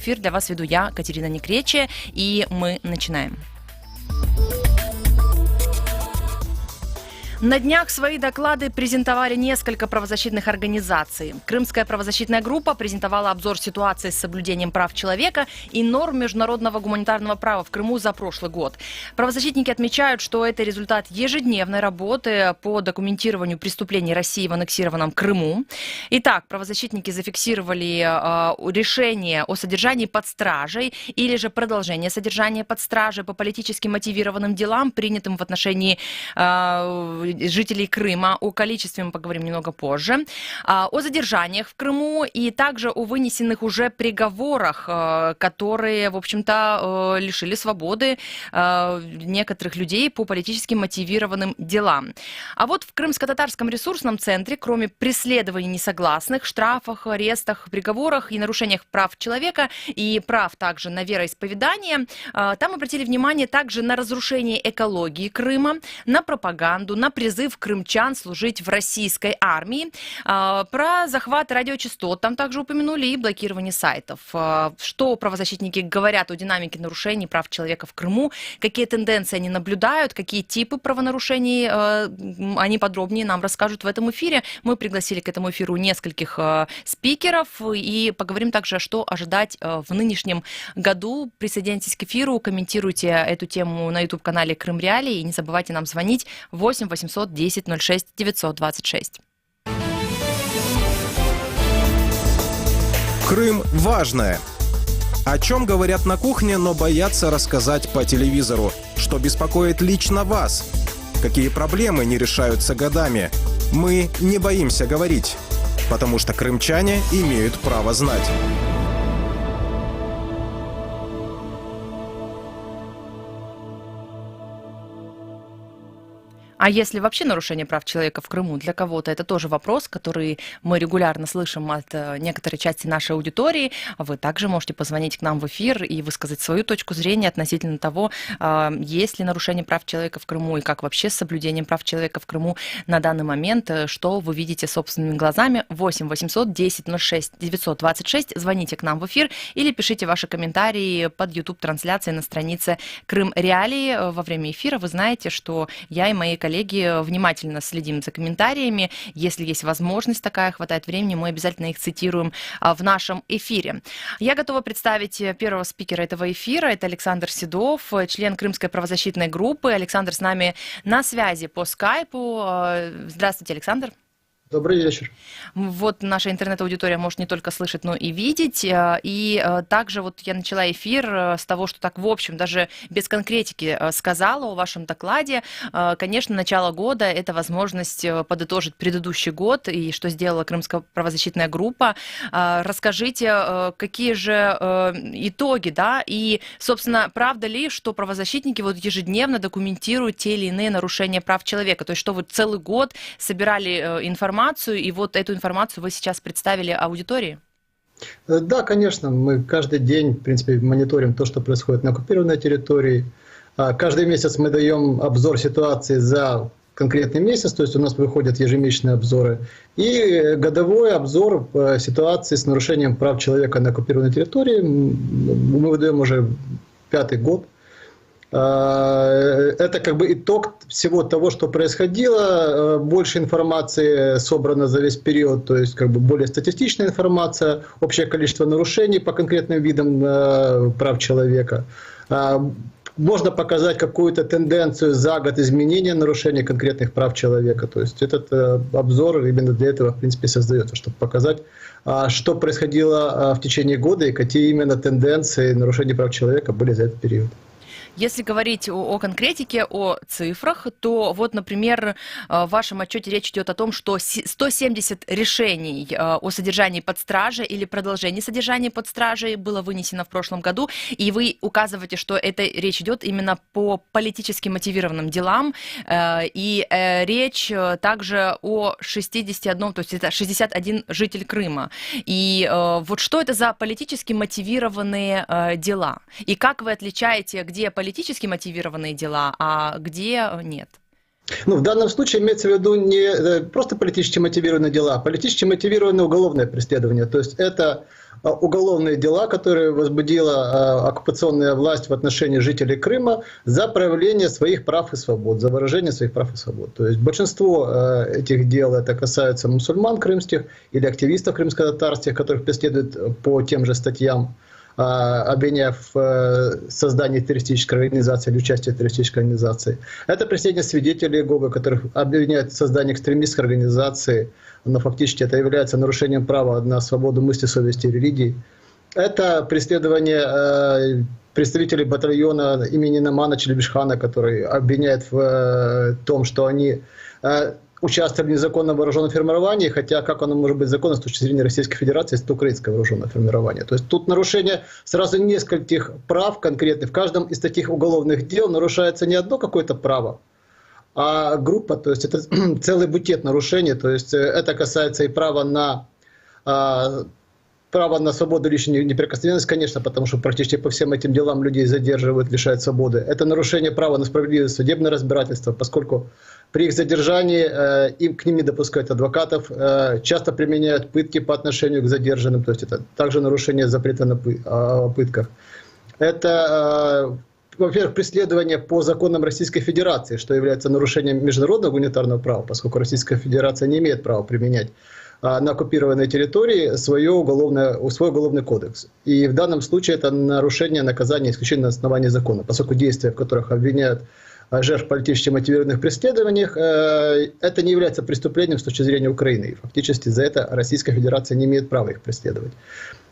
Эфир для вас веду я, Катерина Некречия, и мы начинаем. На днях свои доклады презентовали несколько правозащитных организаций. Крымская правозащитная группа презентовала обзор ситуации с соблюдением прав человека и норм международного гуманитарного права в Крыму за прошлый год. Правозащитники отмечают, что это результат ежедневной работы по документированию преступлений России в аннексированном Крыму. Итак, правозащитники зафиксировали решение о содержании под стражей или же продолжение содержания под стражей по политически мотивированным делам, принятым в отношении жителей Крыма. О количестве мы поговорим немного позже. О задержаниях в Крыму и также о вынесенных уже приговорах, которые, в общем-то, лишили свободы некоторых людей по политически мотивированным делам. А вот в Крымско-татарском ресурсном центре, кроме преследований несогласных, штрафах, арестах, приговорах и нарушениях прав человека и прав также на вероисповедание, там обратили внимание также на разрушение экологии Крыма, на пропаганду, на призыв крымчан служить в российской армии. Про захват радиочастот там также упомянули и блокирование сайтов. Что правозащитники говорят о динамике нарушений прав человека в Крыму, какие тенденции они наблюдают, какие типы правонарушений они подробнее нам расскажут в этом эфире. Мы пригласили к этому эфиру нескольких спикеров и поговорим также, что ожидать в нынешнем году. Присоединяйтесь к эфиру, комментируйте эту тему на YouTube-канале Крым Реалии и не забывайте нам звонить 8 800 10 06 926. Крым – важное. О чем говорят на кухне, но боятся рассказать по телевизору? Что беспокоит лично вас? Какие проблемы не решаются годами? Мы не боимся говорить, потому что крымчане имеют право знать. А если вообще нарушение прав человека в Крыму для кого-то, это тоже вопрос, который мы регулярно слышим от некоторой части нашей аудитории. Вы также можете позвонить к нам в эфир и высказать свою точку зрения относительно того, есть ли нарушение прав человека в Крыму и как вообще с соблюдением прав человека в Крыму на данный момент, что вы видите собственными глазами. 8 800 10 06 926. Звоните к нам в эфир или пишите ваши комментарии под YouTube-трансляцией на странице Крым Реалии. Во время эфира вы знаете, что я и мои коллеги внимательно следим за комментариями. Если есть возможность такая, хватает времени, мы обязательно их цитируем в нашем эфире. Я готова представить первого спикера этого эфира. Это Александр Седов, член Крымской правозащитной группы. Александр с нами на связи по скайпу. Здравствуйте, Александр. Добрый вечер. Вот наша интернет-аудитория может не только слышать, но и видеть. И также вот я начала эфир с того, что так в общем, даже без конкретики сказала о вашем докладе. Конечно, начало года – это возможность подытожить предыдущий год и что сделала Крымская правозащитная группа. Расскажите, какие же итоги, да, и, собственно, правда ли, что правозащитники вот ежедневно документируют те или иные нарушения прав человека? То есть, что вы целый год собирали информацию, и вот эту информацию вы сейчас представили аудитории? Да, конечно, мы каждый день, в принципе, мониторим то, что происходит на оккупированной территории. Каждый месяц мы даем обзор ситуации за конкретный месяц, то есть у нас выходят ежемесячные обзоры, и годовой обзор ситуации с нарушением прав человека на оккупированной территории мы выдаем уже 5-й год. Это как бы итог всего того, что происходило. Больше информации собрано за весь период, то есть как бы более статистичная информация, общее количество нарушений по конкретным видам прав человека. Можно показать какую-то тенденцию за год изменения нарушения конкретных прав человека. То есть этот обзор именно для этого, в принципе, создается, чтобы показать, что происходило в течение года и какие именно тенденции нарушения прав человека были за этот период. Если говорить о конкретике, о цифрах, то вот, например, в вашем отчете речь идет о том, что 170 решений о содержании под стражей или продолжении содержания под стражей было вынесено в прошлом году, и вы указываете, что это речь идет именно по политически мотивированным делам, и речь также о 61, то есть это 61 житель Крыма. И вот что это за политически мотивированные дела? И как вы отличаете, где политически мотивированные дела, а где нет? Ну, в данном случае имеется в виду не просто политически мотивированные дела, а политически мотивированное уголовное преследование. То есть это уголовные дела, которые возбудила оккупационная власть в отношении жителей Крыма за проявление своих прав и свобод, за выражение своих прав и свобод. То есть большинство этих дел это касается мусульман крымских или активистов крымско-татарских, которых преследуют по тем же статьям, обвиняя в создании террористической организации или участии в террористической организации. Это преследование свидетелей Иеговы, которых обвиняют в создании экстремистской организации, но фактически это является нарушением права на свободу мысли, совести и религии. Это преследование представителей батальона имени Намана Челебишхана, который обвиняет в том, что они участвовали в незаконном вооруженном формировании, хотя как оно может быть законно с точки зрения Российской Федерации, если это украинское вооруженное формирование. То есть тут нарушение сразу нескольких прав конкретных. В каждом из таких уголовных дел нарушается не одно какое-то право, а группа, то есть это целый букет нарушений. То есть это касается и права на свободу личной неприкосновенность, конечно, потому что практически по всем этим делам людей задерживают, лишают свободы. Это нарушение права на справедливое судебное разбирательство, поскольку при их задержании к ним не допускают адвокатов, часто применяют пытки по отношению к задержанным, то есть это также нарушение запрета на пытках. Это, во-первых, преследование по законам Российской Федерации, что является нарушением международного гуманитарного права, поскольку Российская Федерация не имеет права применять на оккупированной территории свой уголовный кодекс. И в данном случае это нарушение наказания исключительно на основании закона, поскольку действия, в которых обвиняют жертв политически мотивированных преследованиях, это не является преступлением с точки зрения Украины. И фактически за это Российская Федерация не имеет права их преследовать.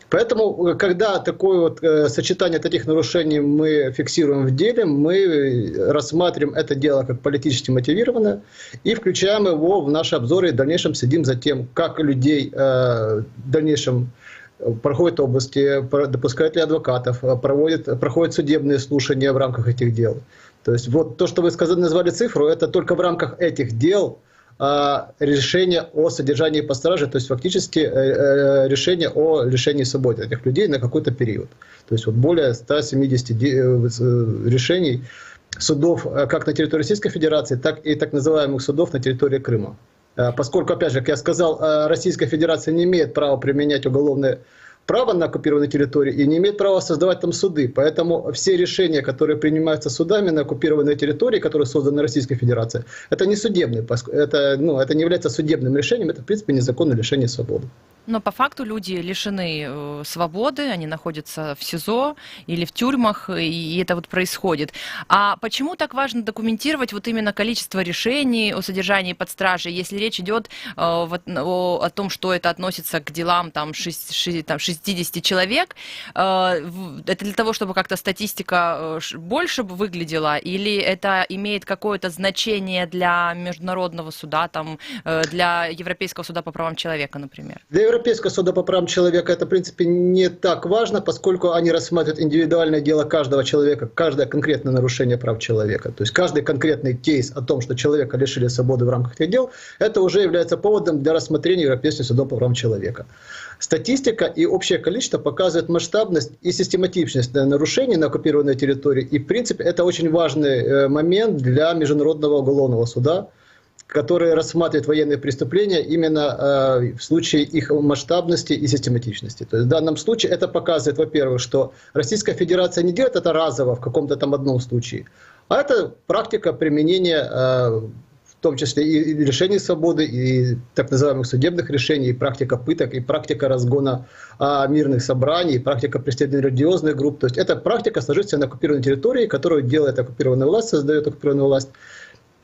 Поэтому, когда такое вот сочетание таких нарушений мы фиксируем в деле, мы рассматриваем это дело как политически мотивированное и включаем его в наши обзоры и в дальнейшем следим за тем, как людей в дальнейшем проходят обыски, допускают ли адвокатов, проходят судебные слушания в рамках этих дел. То есть вот то, что вы назвали цифру, это только в рамках этих дел решение о содержании под стражей, то есть фактически решение о лишении свободы этих людей на какой-то период. То есть вот более 170 решений судов как на территории Российской Федерации, так и так называемых судов на территории Крыма. Поскольку, опять же, как я сказал, Российская Федерация не имеет права применять уголовное право на оккупированной территории и не имеет права создавать там суды. Поэтому все решения, которые принимаются судами на оккупированной территории, которые созданы Российской Федерацией, это не судебные, это не является судебным решением, это в принципе незаконное лишение свободы. Но по факту люди лишены свободы, они находятся в СИЗО или в тюрьмах, и это вот происходит. А почему так важно документировать вот именно количество решений о содержании под стражей, если речь идет о том, что это относится к делам 60 человек? Это для того, чтобы как-то статистика больше выглядела, или это имеет какое-то значение для международного суда, для Европейского суда по правам человека, например? Для Европейского суда по правам человека это, в принципе, не так важно, поскольку они рассматривают индивидуальное дело каждого человека, каждое конкретное нарушение прав человека. То есть каждый конкретный кейс о том, что человека лишили свободы в рамках этих дел, это уже является поводом для рассмотрения Европейского суда по правам человека. Статистика и общее количество показывают масштабность и систематичность нарушений на оккупированной территории. И, в принципе, это очень важный момент для Международного уголовного суда, который рассматривает военные преступления именно в случае их масштабности и систематичности. То есть в данном случае это показывает, во-первых, что Российская Федерация не делает это разово в каком-то там одном случае, а это практика применения в том числе и лишений свободы, и так называемых судебных решений, и практика пыток, и практика разгона мирных собраний, и практика преследования религиозных групп. То есть это практика, сложившаяся на оккупированной территории, которую делает оккупированная власть, создает оккупированная власть.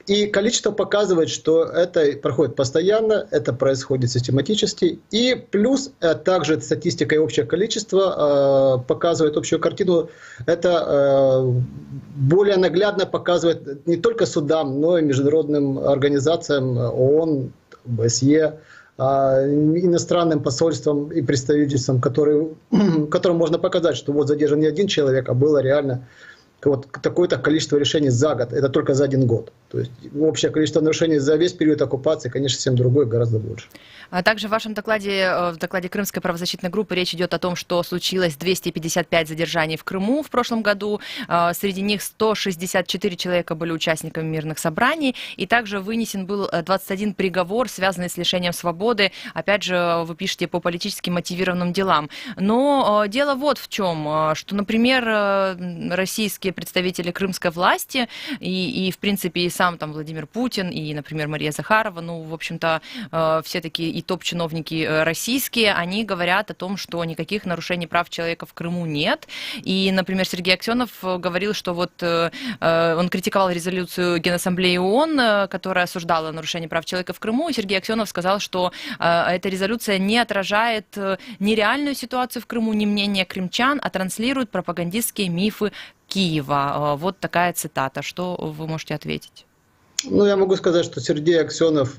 И количество показывает, что это проходит постоянно, это происходит систематически. И плюс также статистика и общее количество показывает общую картину. Это более наглядно показывает не только судам, но и международным организациям ООН, ОБСЕ, иностранным посольствам и представительствам, которым можно показать, что вот задержан не один человек, а было реально вот такое-то количество решений за год. Это только за один год. То То есть общее количество нарушений за весь период оккупации, конечно, совсем другое, гораздо больше. А также в вашем докладе, в докладе Крымской правозащитной группы речь идет о том, что случилось 255 задержаний в Крыму в прошлом году. Среди них 164 человека были участниками мирных собраний. И также вынесен был 21 приговор, связанный с лишением свободы. Опять же, вы пишете по политически мотивированным делам. Но дело вот в чем, что, например, российские представители крымской власти и в принципе, и сам там Владимир Путин, и, например, Мария Захарова, ну, в общем-то, все такие и топ-чиновники российские, они говорят о том, что никаких нарушений прав человека в Крыму нет. И, например, Сергей Аксенов говорил, что вот он критиковал резолюцию Генассамблеи ООН, которая осуждала нарушение прав человека в Крыму, и Сергей Аксенов сказал, что эта резолюция не отражает ни реальную ситуацию в Крыму, ни мнение крымчан, а транслирует пропагандистские мифы Киева. Вот такая цитата. Что вы можете ответить? Ну, я могу сказать, что Сергей Аксенов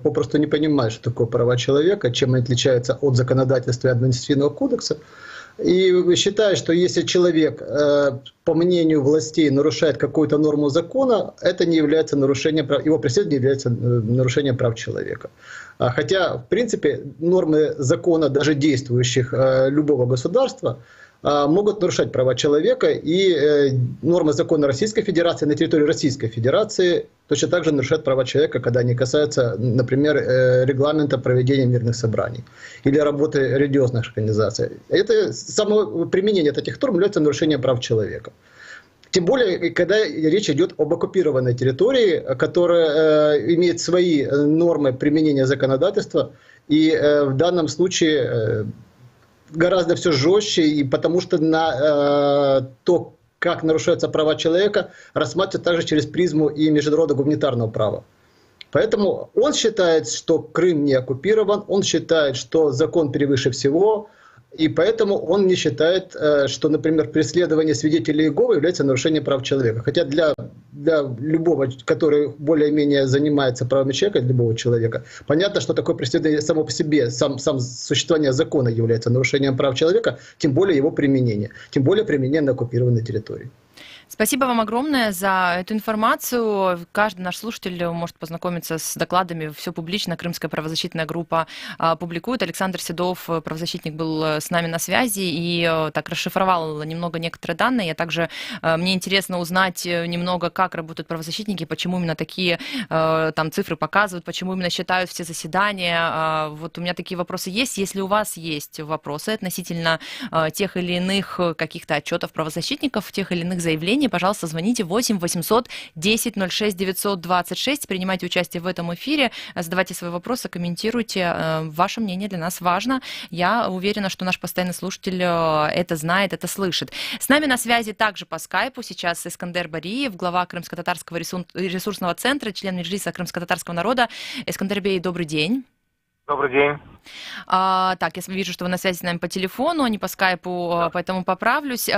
попросту не понимает, что такое права человека, чем они отличаются от законодательства и административного кодекса. И считает, что если человек, по мнению властей, нарушает какую-то норму закона, это не является нарушением прав, его преследование является нарушением прав человека. Хотя, в принципе, нормы закона, даже действующих любого государства, могут нарушать права человека, и нормы закона Российской Федерации на территории Российской Федерации точно так же нарушают права человека, когда они касаются, например, регламента проведения мирных собраний или работы религиозных организаций. Это само применение этих норм является нарушением прав человека. Тем более, когда речь идет об оккупированной территории, которая имеет свои нормы применения законодательства, и в данном случае гораздо все жестче, и потому что на то, как нарушаются права человека, рассматривают также через призму и международного гуманитарного права. Поэтому он считает, что Крым не оккупирован, он считает, что закон превыше всего, и поэтому он не считает, что, например, преследование свидетелей Иеговы является нарушением прав человека. Хотя для любого, который более-менее занимается правами человека, для любого человека, понятно, что такое преследование само по себе, сам существование закона является нарушением прав человека, тем более его применение, тем более применение на оккупированной территории. Спасибо вам огромное за эту информацию. Каждый наш слушатель может познакомиться с докладами. Все публично. Крымская правозащитная группа публикует. Александр Седов, правозащитник, был с нами на связи и так расшифровал немного некоторые данные. Мне интересно узнать немного, как работают правозащитники, почему именно такие там цифры показывают, почему именно считают все заседания. Вот у меня такие вопросы есть. Если у вас есть вопросы относительно тех или иных каких-то отчетов правозащитников, тех или иных заявлений, пожалуйста, звоните 8 800 10 06 926, принимайте участие в этом эфире, задавайте свои вопросы, комментируйте. Ваше мнение для нас важно. Я уверена, что наш постоянный слушатель это знает, это слышит. С нами на связи также по скайпу сейчас Эскандер Бариев, глава Крымско-татарского ресурсного центра, член Меджлиса крымско-татарского народа. Эскандер Бей, добрый день. Добрый день. Так, я вижу, что вы на связи с нами по телефону, а не по скайпу, поэтому поправлюсь.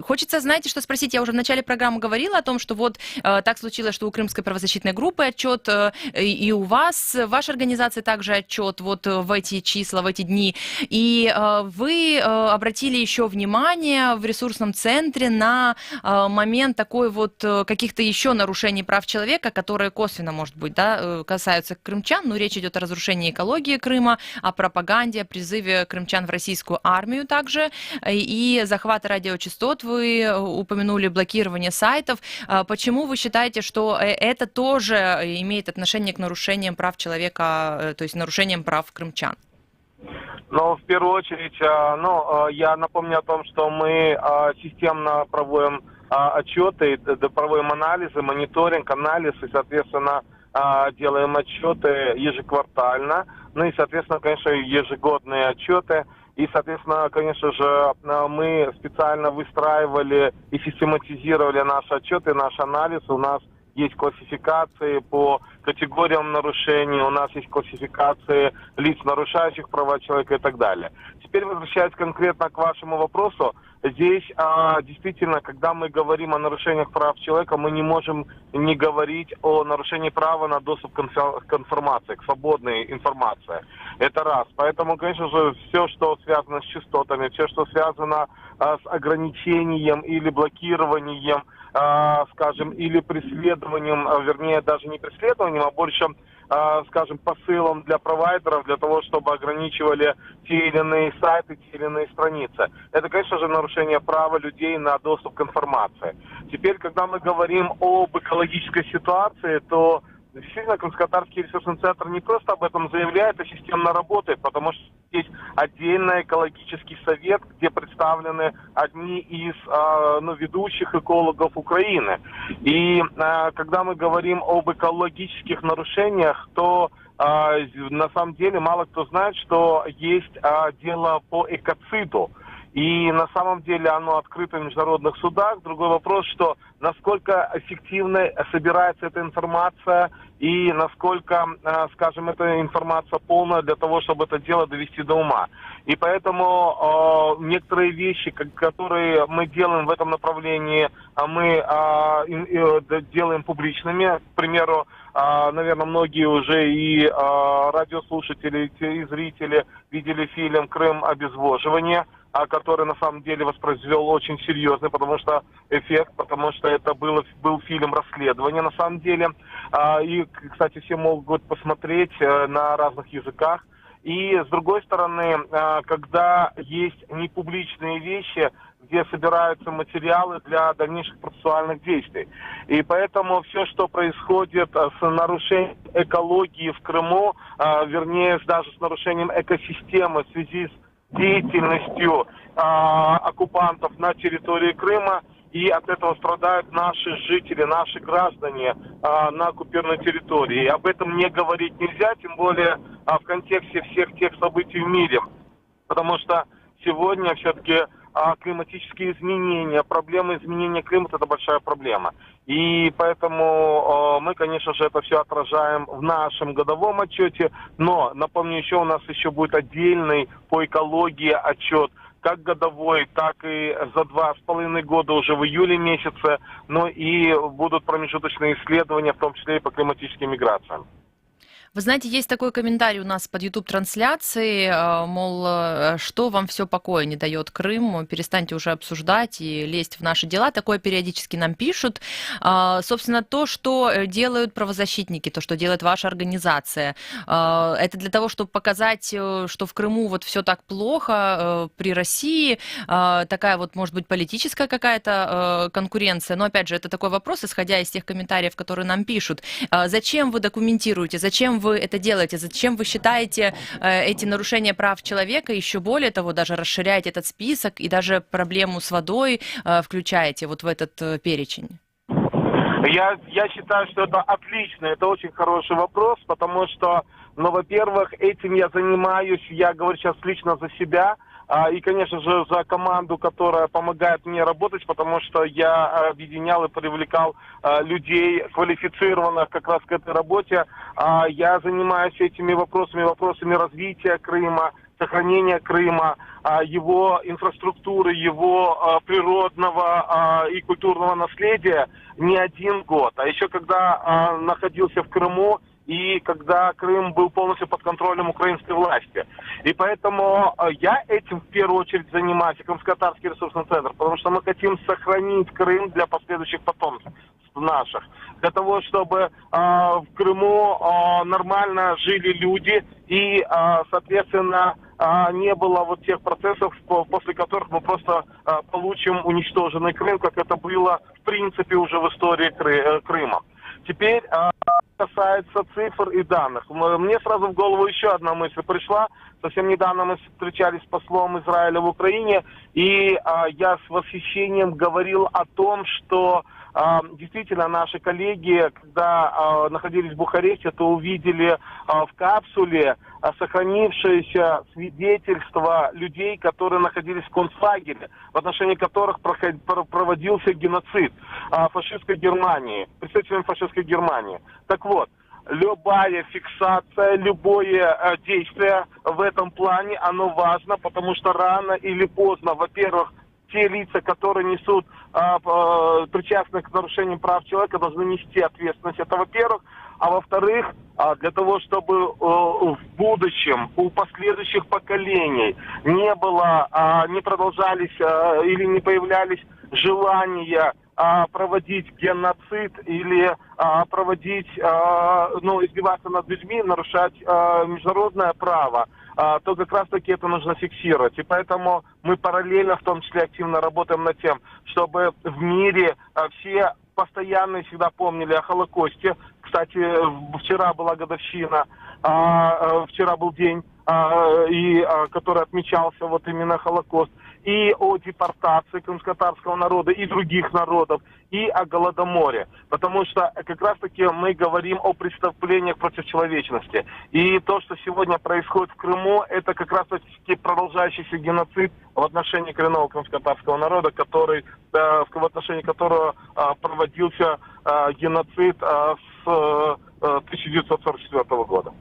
Хочется, знаете, что спросить? Я уже в начале программы говорила о том, что вот так случилось, что у Крымской правозащитной группы отчет, и у вас, в вашей организации также отчет вот в эти числа, в эти дни. И вы обратили еще внимание в ресурсном центре на момент такой вот каких-то еще нарушений прав человека, которые косвенно, может быть, да, касаются крымчан, но речь идет о разрушении экологии Крыма, о пропаганде, о призыве крымчан в российскую армию также, и захват радиочастот вы упомянули, блокирование сайтов. Почему вы считаете, что это тоже имеет отношение к нарушениям прав человека, то есть нарушениям прав крымчан? Ну, в первую очередь, я напомню о том, что мы системно проводим отчеты, проводим анализы, мониторинг, анализ и, соответственно, делаем отчеты ежеквартально, ну и, соответственно, конечно, ежегодные отчеты. И, соответственно, конечно же, мы специально выстраивали и систематизировали наши отчеты, наш анализ. У нас есть классификации по категориям нарушений, у нас есть классификации лиц, нарушающих права человека и так далее. Теперь, возвращаясь конкретно к вашему вопросу, здесь действительно, когда мы говорим о нарушениях прав человека, мы не можем не говорить о нарушении права на доступ к информации, к свободной информации. Это раз. Поэтому, конечно же, все, что связано с частотами, все, что связано с ограничением или блокированием, скажем, или преследованием, вернее, даже не преследованием, а больше, скажем, посылом для провайдеров, для того, чтобы ограничивали те или иные сайты, те или иные страницы. Это, конечно же, нарушение права людей на доступ к информации. Теперь, когда мы говорим об экологической ситуации, то действительно Крымско-Татарский ресурсный центр не просто об этом заявляет, а системно работает, потому что есть отдельный экологический совет, где представлены одни из ведущих экологов Украины. И когда мы говорим об экологических нарушениях, то на самом деле мало кто знает, что есть дело по экоциду. И на самом деле оно открыто в международных судах. Другой вопрос, что насколько эффективно собирается эта информация и насколько, скажем, эта информация полная для того, чтобы это дело довести до ума. И поэтому некоторые вещи, которые мы делаем в этом направлении, мы делаем публичными. К примеру, наверное, многие уже и радиослушатели, и зрители видели фильм «Крым. Обезвоживание», который на самом деле воспроизвел очень серьезный, потому что это был фильм расследования на самом деле. И, кстати, все могут посмотреть на разных языках. И, с другой стороны, когда есть непубличные вещи, где собираются материалы для дальнейших процессуальных действий. И поэтому все, что происходит с нарушением экологии в Крыму, вернее, даже с нарушением экосистемы в связи с деятельностью оккупантов на территории Крыма, и от этого страдают наши жители, наши граждане на оккупированной территории. И об этом не говорить нельзя, тем более в контексте всех тех событий в мире. Потому что сегодня все-таки климатические изменения, проблема изменения климата – это большая проблема. И поэтому мы, конечно же, это все отражаем в нашем годовом отчете. Но, напомню, у нас еще будет отдельный по экологии отчет, как годовой, так и за 2,5 года уже в июле месяце. Ну и будут промежуточные исследования, в том числе и по климатическим миграциям. Вы знаете, есть такой комментарий у нас под YouTube-трансляцией, мол, что вам все покоя не дает Крым, перестаньте уже обсуждать и лезть в наши дела. Такое периодически нам пишут. Собственно, то, что делают правозащитники, то, что делает ваша организация, это для того, чтобы показать, что в Крыму вот все так плохо при России, такая вот, может быть, политическая какая-то конкуренция. Но, опять же, это такой вопрос, исходя из тех комментариев, которые нам пишут. Зачем вы документируете, зачем вы это делаете? Зачем вы считаете эти нарушения прав человека, еще более того, даже расширяете этот список и даже проблему с водой включаете вот в этот перечень? Я считаю, что это отлично, это очень хороший вопрос, потому что, во-первых, этим я занимаюсь, я говорю сейчас лично за себя, и, конечно же, за команду, которая помогает мне работать, потому что я объединял и привлекал людей, квалифицированных как раз к этой работе. Я занимаюсь этими вопросами развития Крыма, сохранения Крыма, его инфраструктуры, его природного и культурного наследия не один год. А еще когда находился в Крыму, и когда Крым был полностью под контролем украинской власти. И поэтому я этим в первую очередь занимаюсь, Крымско-Татарский ресурсный центр, потому что мы хотим сохранить Крым для последующих потомств наших. Для того, чтобы в Крыму нормально жили люди и, соответственно, не было вот тех процессов, после которых мы просто получим уничтоженный Крым, как это было, в принципе, уже в истории Крыма. Теперь касается цифр и данных. Мне сразу в голову еще одна мысль пришла. Совсем недавно мы встречались с послом Израиля в Украине, и я с восхищением говорил о том, что действительно наши коллеги, когда находились в Бухаресте, то увидели в капсуле сохранившееся свидетельство людей, которые находились в концлагере, в отношении которых проводился геноцид фашистской Германии, представителями фашистской Германии. Так вот, любая фиксация, любое действие в этом плане, оно важно, потому что рано или поздно, во-первых, те лица, которые несут причастность к нарушению прав человека, должны нести ответственность. Это во-первых. а во-вторых, для того, чтобы в будущем у последующих поколений не продолжались или не появлялись желания проводить геноцид или издеваться над людьми, нарушать международное право, то как раз-таки это нужно фиксировать. И поэтому мы параллельно, в том числе, активно работаем над тем, чтобы в мире все постоянно и всегда помнили о Холокосте. Кстати, вчера была годовщина, вчера был день, который отмечался вот именно Холокост, и о депортации крымско-татарского народа и других народов, и о Голодоморе. Потому что как раз-таки мы говорим о преступлениях против человечности. И то, что сегодня происходит в Крыму, это как раз-таки продолжающийся геноцид в отношении коренного крымско-татарского народа, в отношении которого проводился геноцид с 1944 года.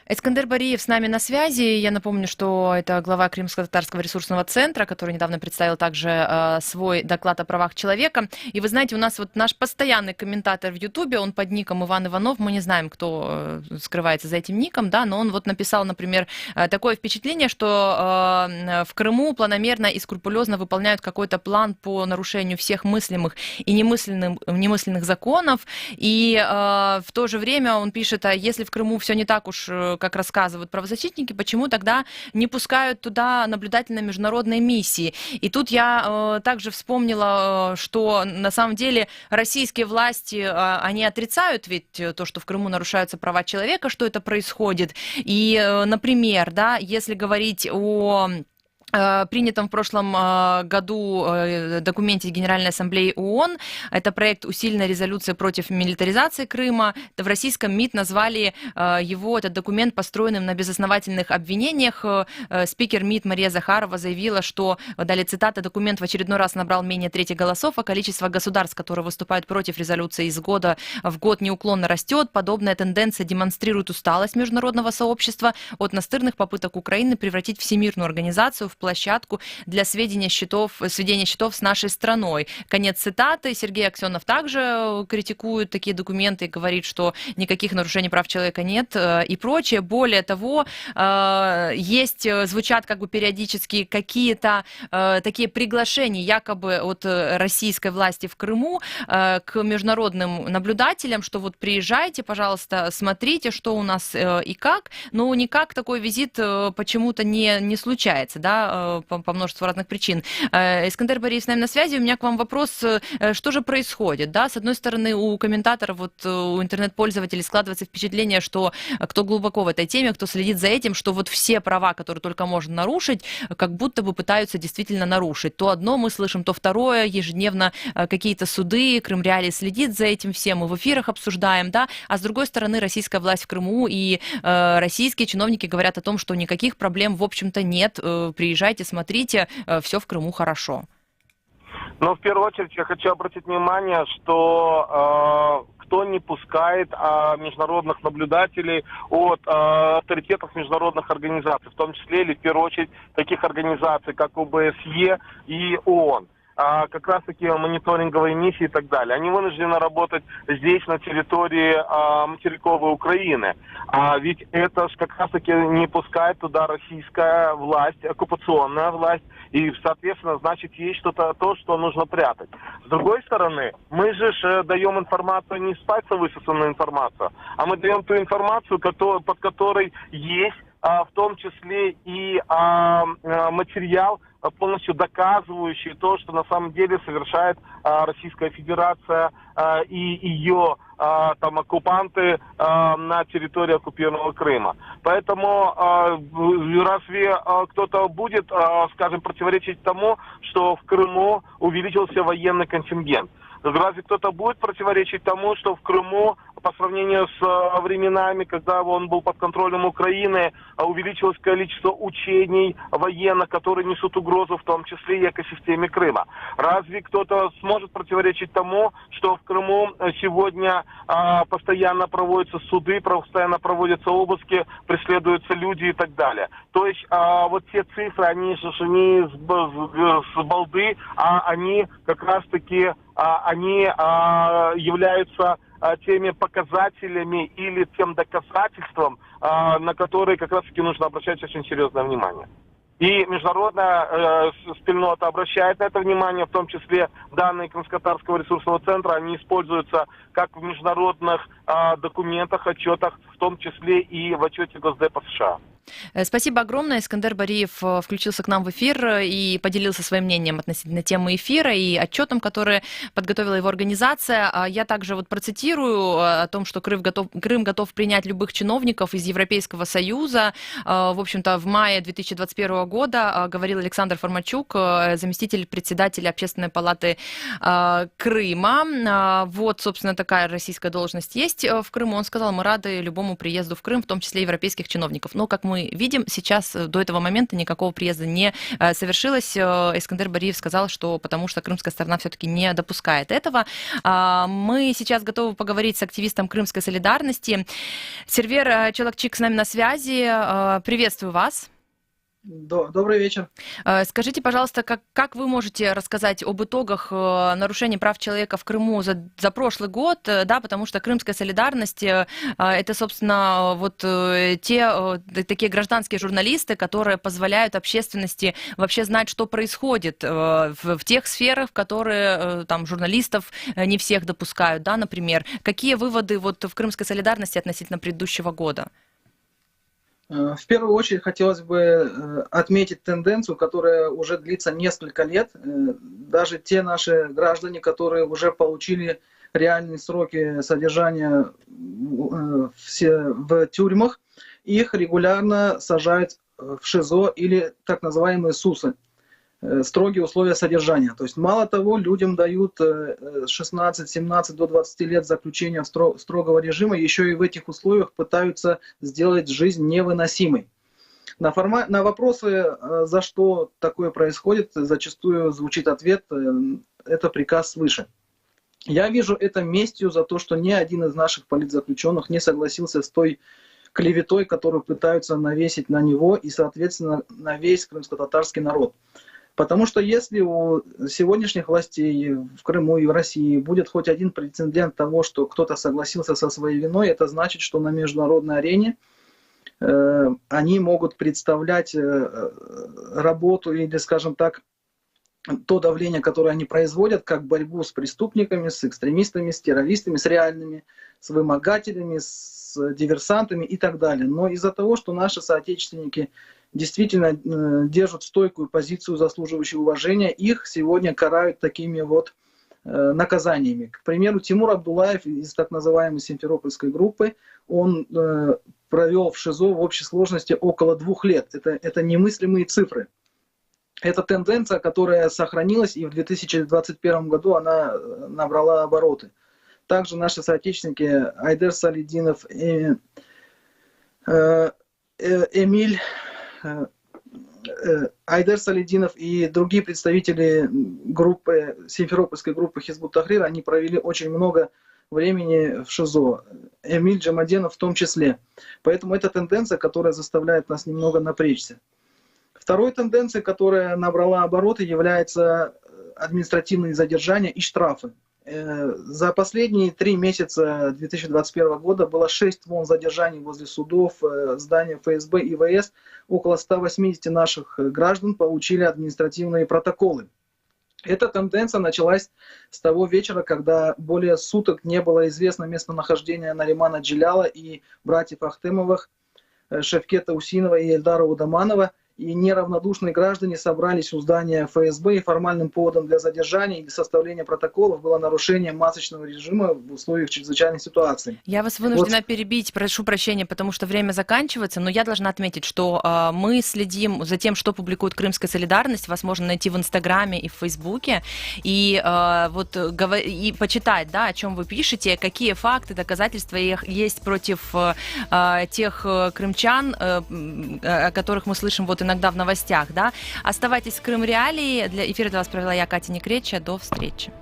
Эскандер Бариев с нами на связи. Я напомню, что это глава Крымско-татарского ресурсного центра, который недавно представил также свой доклад о правах человека. И вы знаете, у нас вот наш постоянный комментатор в Ютубе, он под ником Иван Иванов, мы не знаем, кто скрывается за этим ником, да, но он вот написал, например, такое впечатление, что в Крыму планомерно и скрупулезно выполняют какой-то план по нарушению всех мыслимых и немысленных законов. И в то же время он пишет, а если в Крыму все не так уж, как рассказывают правозащитники, почему тогда не пускают туда наблюдательно-международные миссии? И тут я также вспомнила, что на самом деле российские власти, они отрицают ведь то, что в Крыму нарушаются права человека, что это происходит. И, например, да, если говорить о принятом в прошлом году документе Генеральной Ассамблеи ООН. Это проект усиленной резолюции против милитаризации Крыма. В российском МИД назвали его, этот документ, построенным на безосновательных обвинениях. Спикер МИД Мария Захарова заявила, что, далее цитата, документ в очередной раз набрал менее трети голосов, а количество государств, которые выступают против резолюции из года в год, неуклонно растет. Подобная тенденция демонстрирует усталость международного сообщества от настырных попыток Украины превратить всемирную организацию в площадку для сведения счетов с нашей страной. Конец цитаты. Сергей Аксенов также критикует такие документы и говорит, что никаких нарушений прав человека нет и прочее. Более того, звучат как бы периодически какие-то такие приглашения якобы от российской власти в Крыму к международным наблюдателям, что вот приезжайте, пожалуйста, смотрите, что у нас и как. Но никак такой визит почему-то не случается, да, по множеству разных причин. Эскандер Бариев с нами на связи. У меня к вам вопрос, что же происходит? Да? С одной стороны, у комментаторов, у интернет-пользователей складывается впечатление, что кто глубоко в этой теме, кто следит за этим, что вот все права, которые только можно нарушить, как будто бы пытаются действительно нарушить. То одно мы слышим, то второе, ежедневно какие-то суды, Крымреалии следит за этим всем, мы в эфирах обсуждаем, да, а с другой стороны, российская власть в Крыму и российские чиновники говорят о том, что никаких проблем, в общем-то, нет, приезжайте, смотрите, все в Крыму хорошо. Но в первую очередь я хочу обратить внимание, что кто не пускает международных наблюдателей от авторитетов международных организаций, в том числе или в первую очередь таких организаций, как ОБСЕ и ООН. Как раз-таки мониторинговые миссии и так далее. Они вынуждены работать здесь, на территории материковой Украины. Ведь это как раз-таки не пускает туда российская власть, оккупационная власть, и, соответственно, значит, есть что-то, что нужно прятать. С другой стороны, мы же даем информацию, не с пальца высосанную информацию, а мы даем ту информацию, под которой есть в том числе и материал, полностью доказывающий то, что на самом деле совершает Российская Федерация и ее оккупанты на территории оккупированного Крыма. Поэтому разве кто-то будет, скажем, противоречить тому, что в Крыму увеличился военный контингент? Разве кто-то будет противоречить тому, что в Крыму по сравнению с временами, когда он был под контролем Украины, увеличилось количество учений военных, которые несут угрозу, в том числе и экосистеме Крыма? Разве кто-то сможет противоречить тому, что в Крыму сегодня постоянно проводятся суды, постоянно проводятся обыски, преследуются люди и так далее? То есть вот те цифры, они же не с балды, а они как раз-таки они являются теми показателями или тем доказательством, на которые как раз-таки нужно обращать очень серьезное внимание. И международная спільнота обращает на это внимание, в том числе данные Крымско-Татарского ресурсного центра, они используются как в международных документах, отчетах, в том числе и в отчете Госдепа США. Спасибо огромное. Искандер Бариев включился к нам в эфир и поделился своим мнением относительно темы эфира и отчетом, который подготовила его организация. Я также вот процитирую о том, что Крым готов принять любых чиновников из Европейского Союза. В общем-то, в мае 2021 года говорил Александр Формачук, заместитель председателя Общественной палаты Крыма. Вот, собственно, такая российская должность есть в Крыму. Он сказал, мы рады любому приезду в Крым, в том числе европейских чиновников. Но, как мы видим, сейчас до этого момента никакого приезда не совершилось. Искандер Бариев сказал, что потому что крымская сторона все-таки не допускает этого. Мы сейчас готовы поговорить с активистом Крымской солидарности. Сервер Челакчик с нами на связи. Приветствую вас. Добрый вечер. Скажите, пожалуйста, как вы можете рассказать об итогах нарушений прав человека в Крыму за прошлый год, да, потому что Крымская солидарность — это, собственно, вот те такие гражданские журналисты, которые позволяют общественности вообще знать, что происходит в тех сферах, в которые там журналистов не всех допускают, да, например. Какие выводы вот в Крымской солидарности относительно предыдущего года? В первую очередь хотелось бы отметить тенденцию, которая уже длится несколько лет. Даже те наши граждане, которые уже получили реальные сроки содержания в тюрьмах, их регулярно сажают в ШИЗО или так называемые СУСы, строгие условия содержания. То есть мало того, людям дают 16-17 до 20 лет заключения строгого режима, еще и в этих условиях пытаются сделать жизнь невыносимой. На вопросы, за что такое происходит, зачастую звучит ответ: это приказ свыше. Я вижу это местью за то, что ни один из наших политзаключенных не согласился с той клеветой, которую пытаются навесить на него и, соответственно, на весь крымско-татарский народ. Потому что если у сегодняшних властей в Крыму и в России будет хоть один прецедент того, что кто-то согласился со своей виной, это значит, что на международной арене они могут представлять работу или, скажем так, то давление, которое они производят, как борьбу с преступниками, с экстремистами, с террористами, с реальными, с вымогателями, с диверсантами и так далее. Но из-за того, что наши соотечественники действительно держат стойкую позицию, заслуживающую уважения, их сегодня карают такими вот наказаниями. К примеру, Тимур Абдуллаев из так называемой Симферопольской группы, он провел в ШИЗО в общей сложности около 2 лет. Это немыслимые цифры. Это тенденция, которая сохранилась, и в 2021 году она набрала обороты. Также наши соотечественники Айдер Салидинов и Айдер Салидинов и другие представители группы, Симферопольской группы Хизбут Тахрир, они провели очень много времени в ШИЗО. Эмиль Джамаденов в том числе. Поэтому это тенденция, которая заставляет нас немного напрячься. Второй тенденцией, которая набрала обороты, является административные задержания и штрафы. За последние 3 месяца 2021 года было 6 волн задержаний возле судов, зданий ФСБ и ВС. Около 180 наших граждан получили административные протоколы. Эта тенденция началась с того вечера, когда более суток не было известно местонахождение Наримана Джиляла и братьев Ахтемовых, Шевкета Усинова и Эльдара Удаманова. И неравнодушные граждане собрались у здания ФСБ, и формальным поводом для задержания или составления протоколов было нарушение масочного режима в условиях чрезвычайной ситуации. Я вас вынуждена перебить, прошу прощения, потому что время заканчивается, но я должна отметить, что мы следим за тем, что публикует Крымская солидарность. Вас можно найти в Инстаграме и в Фейсбуке, и почитать, да, о чем вы пишете, какие факты, доказательства есть против тех крымчан, о которых мы слышим вот иногда в новостях, да. Оставайтесь в Крым Реалии. Для эфира для вас провела я, Катя Некреча. До встречи.